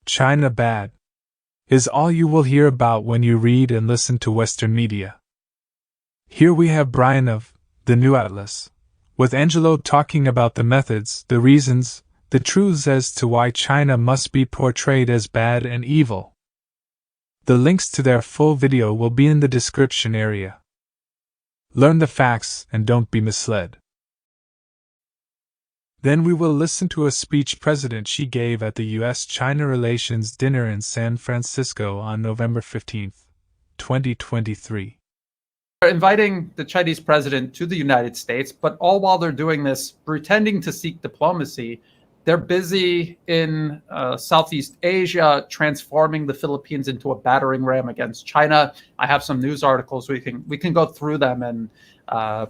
China bad, is all you will hear about when you read and listen to Western media. Here we have Brian of the NewAtlas, with Angelo talking about the methods, the reasons, the truths as to why China must be portrayed as bad and evil. The links to their full video will be in the description area. Learn the facts and don't be misled. Then we will listen to a speech President Xi gave at the U.S.-China Relations Dinner in San Francisco on November 15, 2023. They're inviting the Chinese president to the United States, but all while they're doing this, pretending to seek diplomacy, they're busy in Southeast Asia, transforming the Philippines into a battering ram against China. I have some news articles. We can go through them, and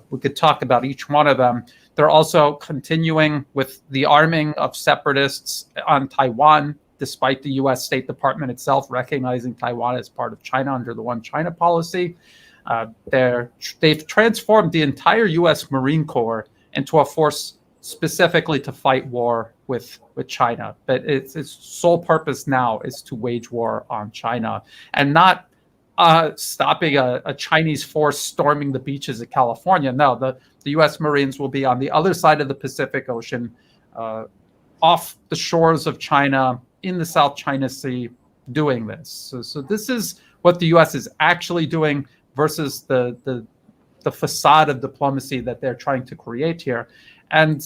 we could talk about each one of them. They're also continuing with the arming of separatists on Taiwan, despite the U.S. State Department itself recognizing Taiwan as part of China under the One China policy. They've transformed the entire U.S. Marine Corps into a force specifically to fight war with China. But its sole purpose now is to wage war on China and not stopping a Chinese force storming the beaches of California. No, the U.S. Marines will be on the other side of the Pacific Ocean, off the shores of China, in the South China Sea, doing this. So this is what the U.S. is actually doing versus the facade of diplomacy that they're trying to create here. And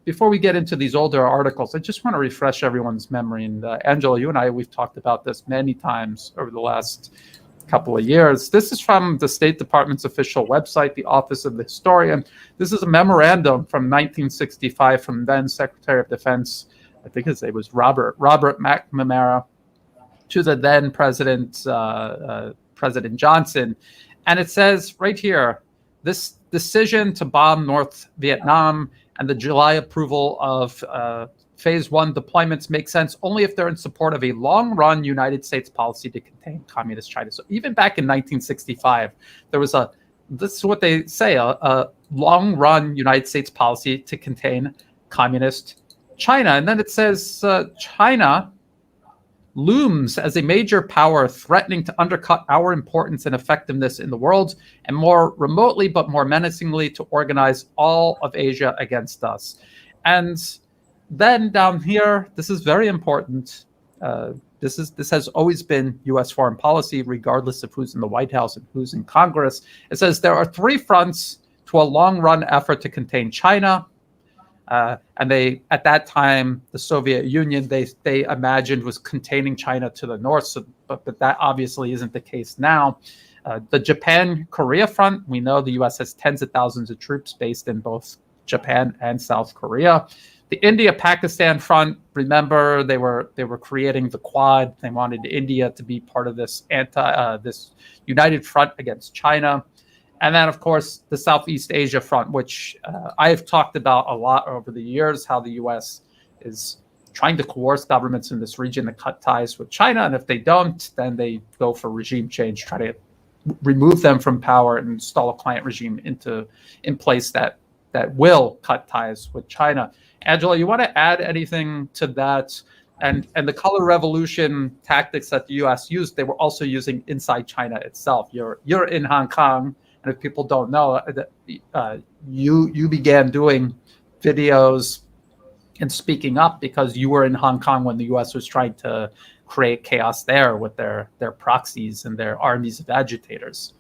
before we get into these older articles, I just want to refresh everyone's memory. And Angelo, you and I, we've talked about this many times over the last couple of years. This is from the State Department's official website, the Office of the Historian. This is a memorandum from 1965 from then Secretary of Defense, I think his name was Robert McNamara, to the then President President Johnson. And it says right here, this decision to bomb North Vietnam and the July approval of Phase 1 deployments make sense only if they're in support of a long-run United States policy to contain communist China. So even back in 1965, there was this is what they say, a long-run United States policy to contain communist China. And then it says China looms as a major power threatening to undercut our importance and effectiveness in the world, and more remotely but more menacingly to organize all of Asia against us. And then down here, this is very important. This has always been U.S. foreign policy, regardless of who's in the White House and who's in Congress. It says there are three fronts to a long-run effort to contain China. And they, at that time, the Soviet Union, they imagined was containing China to the north, but that obviously isn't the case now. The Japan-Korea front, we know the U.S. has tens of thousands of troops based in both Japan and South Korea. The India-Pakistan front, remember, they were creating the Quad. They wanted India to be part of this this united front against China. And then, of course, the Southeast Asia front, which I've talked about a lot over the years, how the U.S. is trying to coerce governments in this region to cut ties with China. And if they don't, then they go for regime change, try to remove them from power and install a client regime in place that will cut ties with China. Angelo, you want to add anything to that? And the color revolution tactics that the U.S. used, they were also using inside China itself. You're in Hong Kong. And if people don't know, you began doing videos and speaking up because you were in Hong Kong when the U.S. was trying to create chaos there with their proxies and their armies of agitators.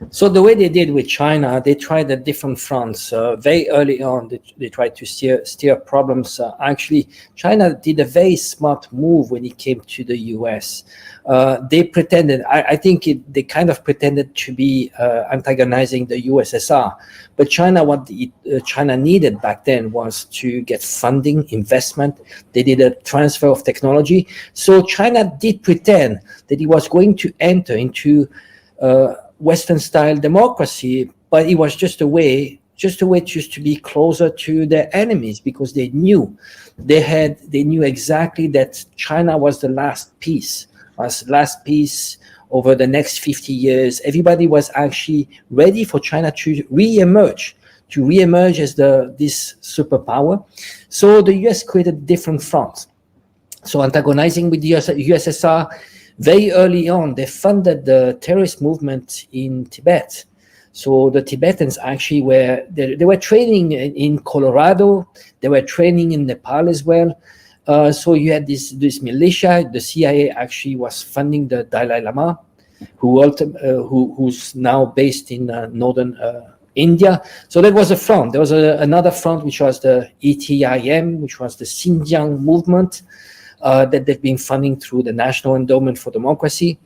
So the way they did with China, they tried at different fronts. Very early on, they tried to steer problems. Actually, China did a very smart move when it came to the U.S. They pretended, I think they kind of pretended to be antagonizing the USSR. But China, what China needed back then was to get funding, investment. They did a transfer of technology. So China did pretend that it was going to enter into Western-style democracy, but it was just a way to be closer to their enemies, because they knew exactly that China was the last piece over the next 50 years. Everybody was actually ready for China to re-emerge as this superpower. So the US created different fronts. so antagonizing with the USSR. Very early on, they funded the terrorist movement in Tibet. So the Tibetans actually they were training in Colorado, they were training in Nepal as well. So you had this militia. The CIA actually was funding the Dalai Lama, who's now based in northern India. So that was a front. There was another front, which was the ETIM, which was the Xinjiang movement that they've been funding through the National Endowment for Democracy.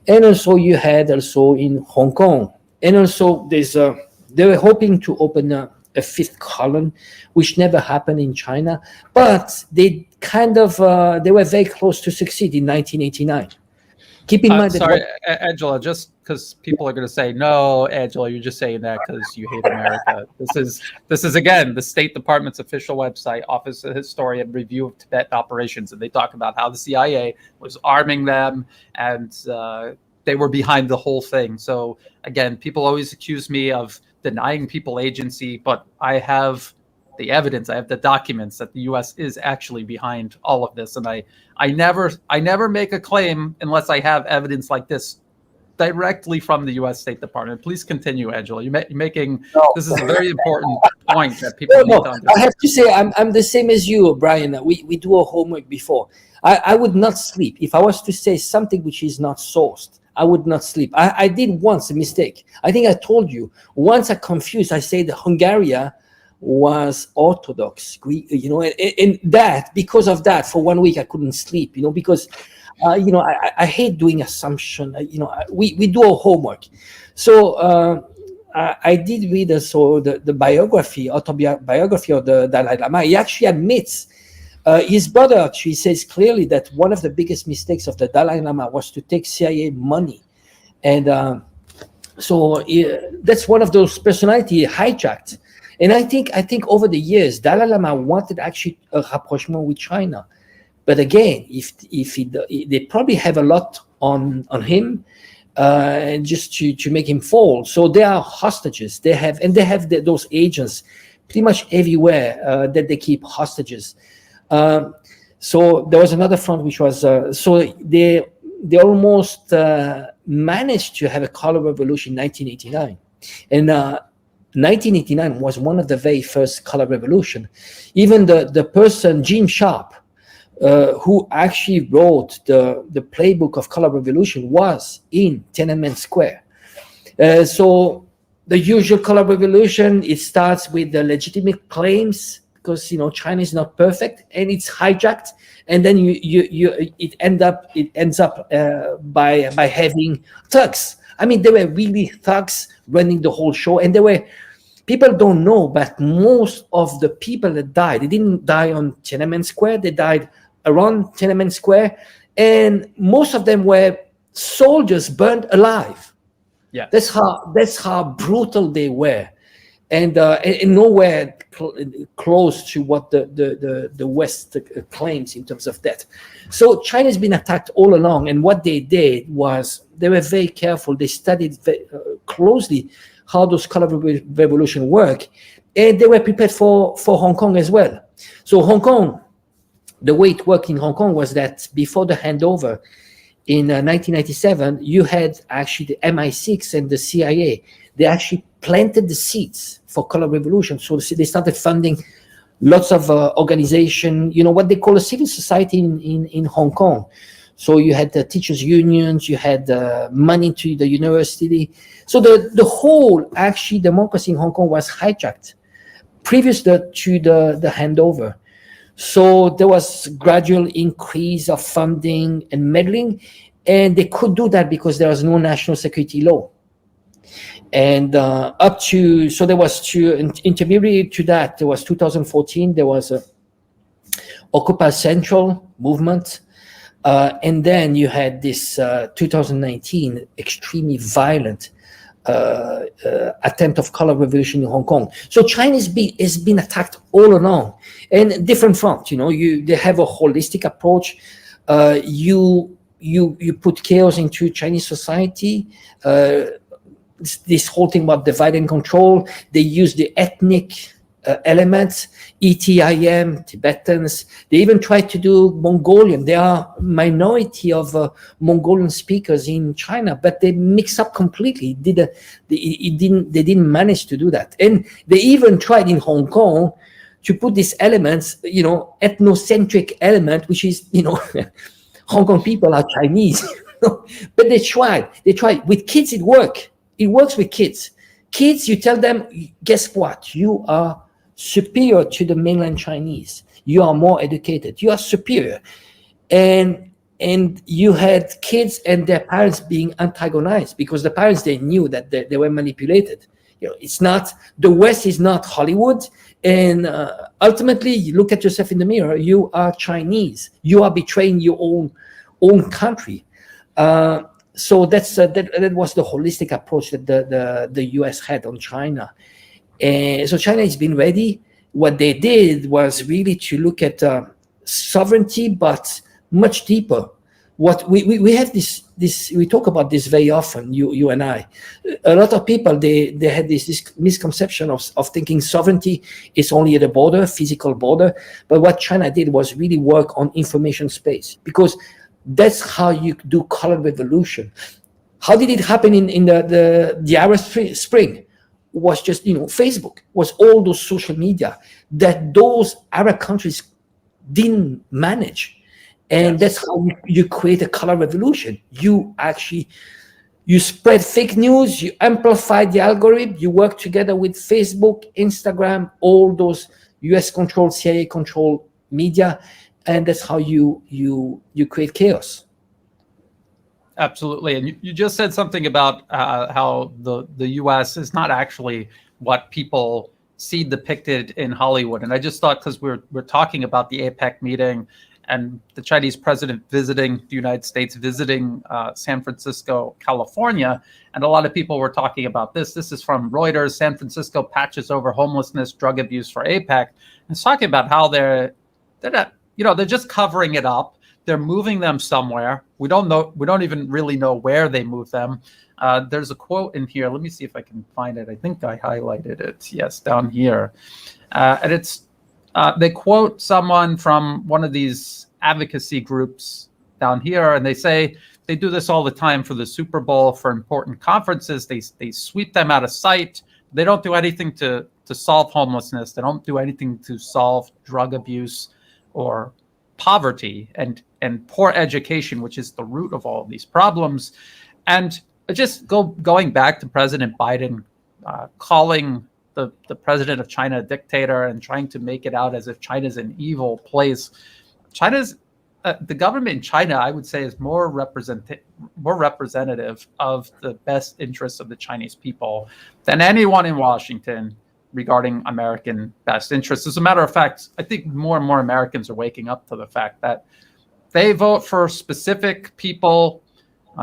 And also you had also in Hong Kong. And also they were hoping to open a fifth column, which never happened in China. But they they were very close to succeed in 1989. Keep in mind sorry, Angelo, just because people are going to say, no, Angelo, you're just saying that because you hate America. This is again, the State Department's official website, Office of Historian Review of Tibet Operations. And they talk about how the CIA was arming them and they were behind the whole thing. So again, people always accuse me of denying people agency, but I have the evidence, I have the documents that the U.S. is actually behind all of this. And I never make a claim unless I have evidence like this directly from the U.S. State Department. Please continue, Angelo. You're making this is a very important point that people need to understand. I have to say, I'm the same as you, Brian. We do our homework before. I would not sleep if I was to say something which is not sourced. I would not sleep. I did once a mistake. I think I told you once. I confused. I said Hungary was Orthodox, and that because of that for 1 week I couldn't sleep, because I hate doing assumption. We do our homework. So I did read also the autobiography of the Dalai Lama. He actually admits, his brother actually says clearly that one of the biggest mistakes of the Dalai Lama was to take CIA money, and so that's one of those personality hijacked. And I think over the years, Dalai Lama wanted actually a rapprochement with China, but again, they probably have a lot on him, just to make him fall. So they are hostages. They have those agents pretty much everywhere that they keep hostages. So there was another front which was so they almost managed to have a color revolution in 1989, and 1989 was one of the very first color revolution. Even the person Gene Sharp, who actually wrote the playbook of color revolution, was in Tiananmen Square. So the usual color revolution, it starts with the legitimate claims, because China is not perfect and it's hijacked, and then it ends up by having thugs. I mean, they were really thugs running the whole show, and people don't know, but most of the people that died, they didn't die on Tiananmen Square, they died around Tiananmen Square, and most of them were soldiers burned alive. Yeah, that's how brutal they were, and nowhere close to what the West claims in terms of that. So China's been attacked all along, and what they did was they were very careful. They studied very closely how those color revolution work, and they were prepared for Hong Kong as well. So Hong Kong, the way it worked in Hong Kong was that before the handover in 1997, you had actually the MI6 and the CIA. They actually planted the seeds for color revolution. So they started funding lots of organization, what they call a civil society in Hong Kong. So you had the teachers unions, you had money to the university. So the whole actually democracy in Hong Kong was hijacked previous to the handover. So there was gradual increase of funding and meddling, and they could do that because there was no national security law. And there was intermediary to that, there was 2014, there was a Occupy Central movement. And then you had this 2019 extremely violent attempt of color revolution in Hong Kong. So China has been attacked all along, and different front. They have a holistic approach. You put chaos into Chinese society. This whole thing about divide and control. They use the ethnic elements, ETIM, Tibetans. They even tried to do Mongolian. There are minority of Mongolian speakers in China, but they mix up completely. They didn't manage to do that. And they even tried in Hong Kong to put these elements, ethnocentric element, which is, Hong Kong people are Chinese. But they tried. With kids, it works. It works with kids. Kids, you tell them, guess what? You are superior to the mainland Chinese. You are more educated. You are superior. And you had kids and their parents being antagonized because the parents, they knew that they were manipulated. It's not, the West is not Hollywood. And ultimately, you look at yourself in the mirror, you are Chinese. You are betraying your own country. So that was the holistic approach that the US had on China. And so China has been ready. What they did was really to look at sovereignty, but much deeper. What we have this we talk about this very often, you and I. A lot of people they had this misconception of thinking sovereignty is only at the border, physical border. But what China did was really work on information space, because that's how you do color revolution. How did it happen in the Arab Spring? Was just, Facebook, was all those social media that those Arab countries didn't manage. And that's how you create a color revolution. You spread fake news, you amplify the algorithm, you work together with Facebook, Instagram, all those US controlled, CIA controlled media, and that's how you create chaos. Absolutely. And you just said something about how the US is not actually what people see depicted in Hollywood. And I just thought, because we're talking about the APEC meeting and the Chinese president visiting the United States, visiting San Francisco, California, and a lot of people were talking about this. This is from Reuters. San Francisco patches over homelessness, drug abuse for APEC. And it's talking about how they're just covering it up. They're moving them somewhere. We don't even really know where they move them. There's a quote in here. Let me see if I can find it. I think I highlighted it. Yes, down here. And it's they quote someone from one of these advocacy groups down here, and they say they do this all the time for the Super Bowl, for important conferences. They sweep them out of sight. They don't do anything to solve homelessness. They don't do anything to solve drug abuse or poverty and poor education, which is the root of all of these problems. And just going back to President Biden calling the president of China a dictator and trying to make it out as if China's an evil place. China's the government in China, I would say, is more representative of the best interests of the Chinese people than anyone in Washington regarding American best interests. As a matter of fact, I think more and more Americans are waking up to the fact that they vote for specific people.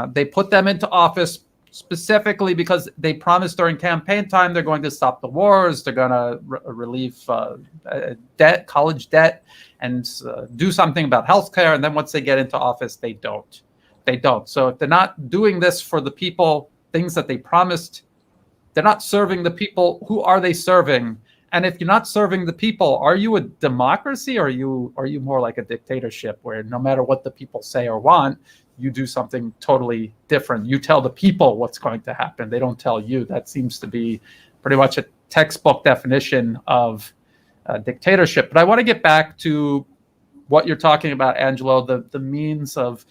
They put them into office specifically because they promised during campaign time they're going to stop the wars, they're going to relieve debt, college debt, and do something about healthcare. And then once they get into office, they don't. So if they're not doing this for the people, things that they promised, they're not serving the people. Who are they serving? And if you're not serving the people, are you a democracy, or are you more like a dictatorship where no matter what the people say or want, you do something totally different? You tell the people what's going to happen. They don't tell you. That seems to be pretty much a textbook definition of dictatorship. But I want to get back to what you're talking about, Angelo, the means of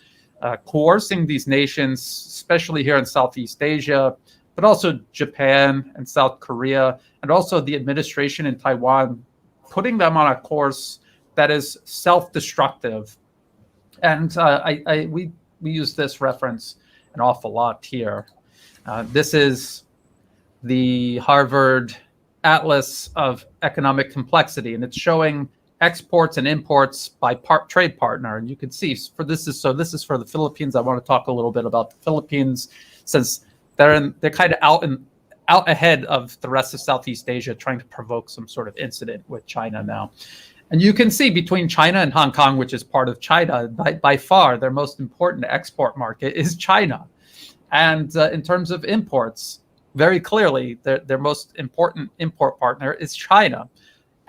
coercing these nations, especially here in Southeast Asia, but also Japan and South Korea, and also the administration in Taiwan, putting them on a course that is self-destructive. And we use this reference an awful lot here. This is the Harvard Atlas of Economic Complexity, and it's showing exports and imports by trade partner. And you can see this is for the Philippines. I want to talk a little bit about the Philippines, since they're kind of out ahead of the rest of Southeast Asia, trying to provoke some sort of incident with China now. And you can see between China and Hong Kong, which is part of China, by far their most important export market is China. And in terms of imports, very clearly their most important import partner is China.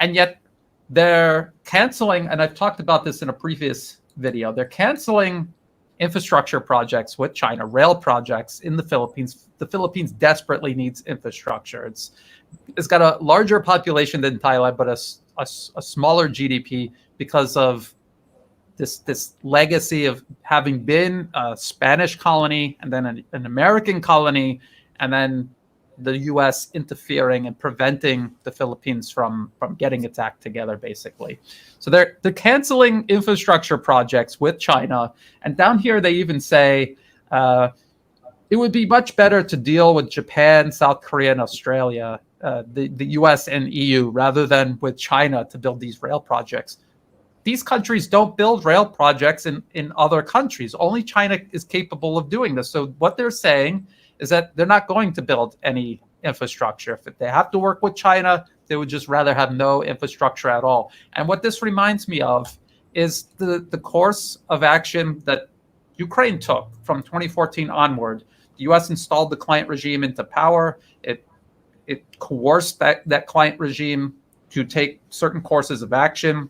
and yet they're canceling, and I've talked about this in a previous video, they're canceling infrastructure projects with China, rail projects in the Philippines. The Philippines desperately needs infrastructure. It's got a larger population than Thailand, but a smaller GDP because of this legacy of having been a Spanish colony and then an American colony, and then the U.S. interfering and preventing the Philippines from getting its act together, basically. So they're canceling infrastructure projects with China. And down here, they even say it would be much better to deal with Japan, South Korea, and Australia, the U.S. and EU, rather than with China to build these rail projects. These countries don't build rail projects in other countries. Only China is capable of doing this. So what they're saying is that they're not going to build any infrastructure. If they have to work with China, they would just rather have no infrastructure at all. And what this reminds me of is the course of action that Ukraine took from 2014 onward. The U.S. installed the client regime into power. It coerced that client regime to take certain courses of action.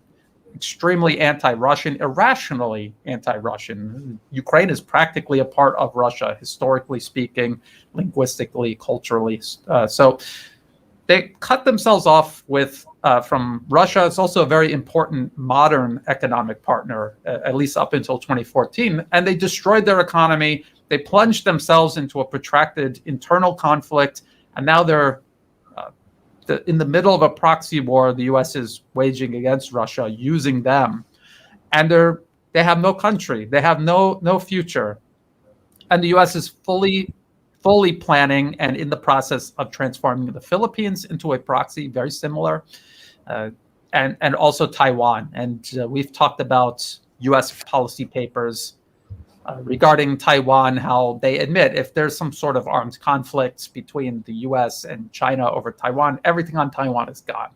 Extremely anti-Russian, irrationally anti-Russian. Ukraine is practically a part of Russia, historically speaking, linguistically, culturally. So they cut themselves off from Russia. It's also a very important modern economic partner, at least up until 2014. And they destroyed their economy. They plunged themselves into a protracted internal conflict. And now they're in the middle of a proxy war the U.S. is waging against Russia, using them, and they have no country, they have no future, and the U.S. is fully planning and in the process of transforming the Philippines into a proxy, very similar, and also Taiwan. And we've talked about U.S. policy papers regarding Taiwan, how they admit if there's some sort of armed conflicts between the U.S. and China over Taiwan, everything on Taiwan is gone.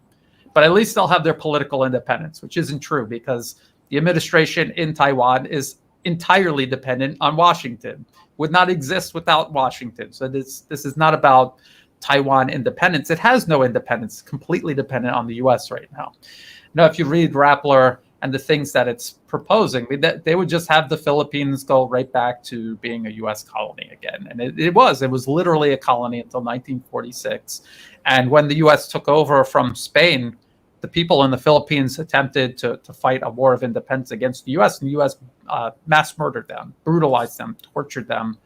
But at least they'll have their political independence, which isn't true because the administration in Taiwan is entirely dependent on Washington, would not exist without Washington. So this is not about Taiwan independence. It has no independence, completely dependent on the U.S. right now. Now, if you read Rappler and the things that it's proposing, they would just have the Philippines go right back to being a U.S. colony again. And it was literally a colony until 1946. And when the U.S. took over from Spain, the people in the Philippines attempted to fight a war of independence against the U.S. And the U.S. Mass murdered them, brutalized them, tortured them,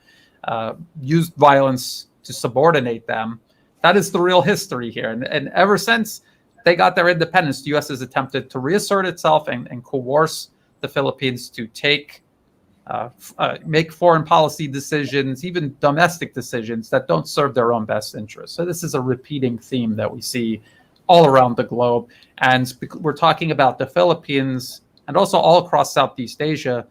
used violence to subordinate them. That is the real history here. And ever since they got their independence, the U.S. has attempted to reassert itself and coerce the Philippines to make foreign policy decisions, even domestic decisions that don't serve their own best interests. So this is a repeating theme that we see all around the globe. And we're talking about the Philippines and also all across Southeast Asia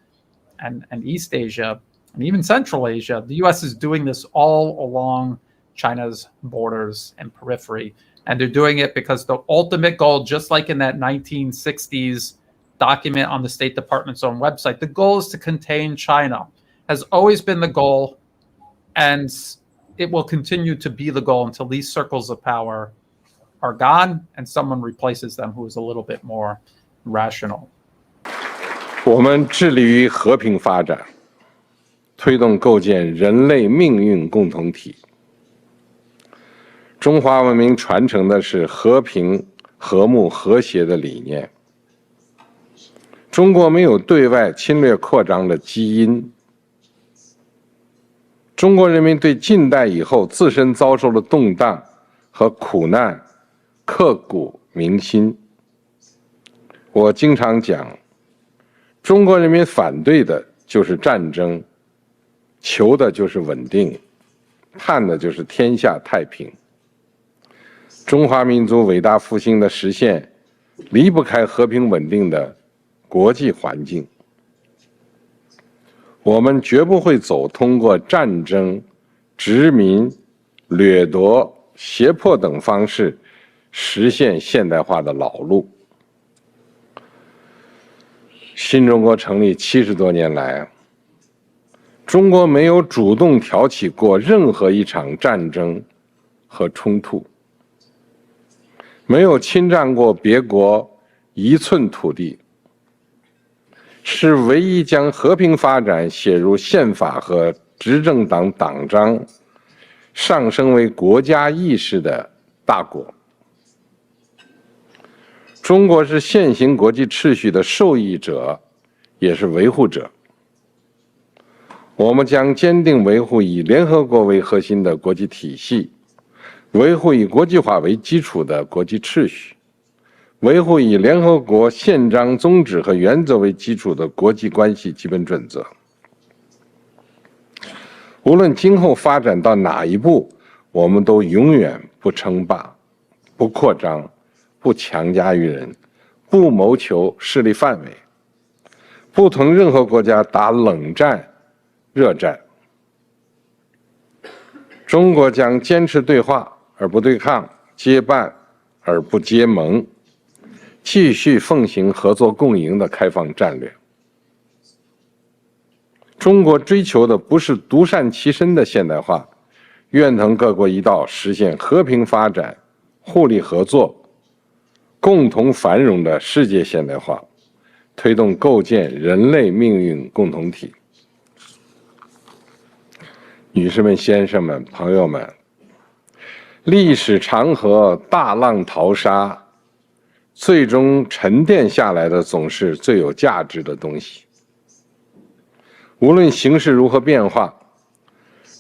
and East Asia and even Central Asia. The U.S. is doing this all along China's borders and periphery. And they're doing it because the ultimate goal, just like in that 1960s document on the State Department's own website, the goal is to contain China. Has always been the goal, and it will continue to be the goal until these circles of power are gone and someone replaces them who is a little bit more rational. 我们致力于和平发展，推动构建人类命运共同体。中华文明传承的是和平、和睦、和谐的理念。中国没有对外侵略扩张的基因。中国人民对近代以后自身遭受的动荡和苦难刻骨铭心。我经常讲，中国人民反对的就是战争，求的就是稳定，盼的就是天下太平。中华民族伟大复兴的实现离不开和平稳定的国际环境。我们绝不会走通过战争、殖民、掠夺、胁迫等方式实现现代化的老路。新中国成立70多年来，中国没有主动挑起过任何一场战争和冲突。没有侵占过别国一寸土地，是唯一将和平发展写入宪法和执政党党章，上升为国家意识的大国。中国是现行国际秩序的受益者，也是维护者。我们将坚定维护以联合国为核心的国际体系，维护以国际法为基础的国际秩序，维护以联合国宪章宗旨和原则为基础的国际关系基本准则。无论今后发展到哪一步，我们都永远不称霸、不扩张、不强加于人、不谋求势力范围，不同任何国家打冷战、热战。中国将坚持对话而不对抗，结伴而不结盟，继续奉行合作共赢的开放战略。中国追求的不是独善其身的现代化，愿同各国一道实现和平发展、互利合作、共同繁荣的世界现代化，推动构建人类命运共同体。女士们、先生们、朋友们，历史长河大浪淘沙，最终沉淀下来的总是最有价值的东西。无论形势如何变化，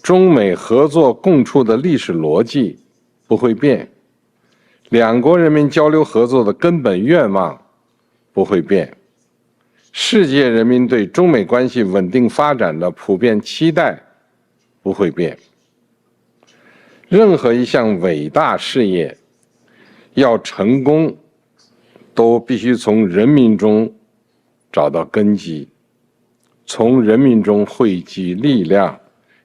中美合作共处的历史逻辑不会变，两国人民交流合作的根本愿望不会变，世界人民对中美关系稳定发展的普遍期待不会变。任何一项伟大事业要成功，都必须从人民中找到根基，从人民中汇集力量，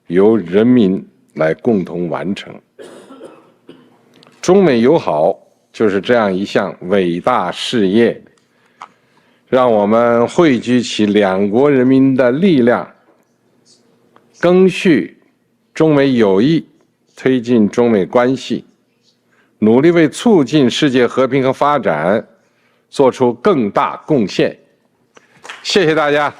由人民来共同完成。中美友好就是这样一项伟大事业，让我们汇聚起两国人民的力量，赓续中美友谊，推进中美关系，努力为促进世界和平和发展做出更大贡献。谢谢大家。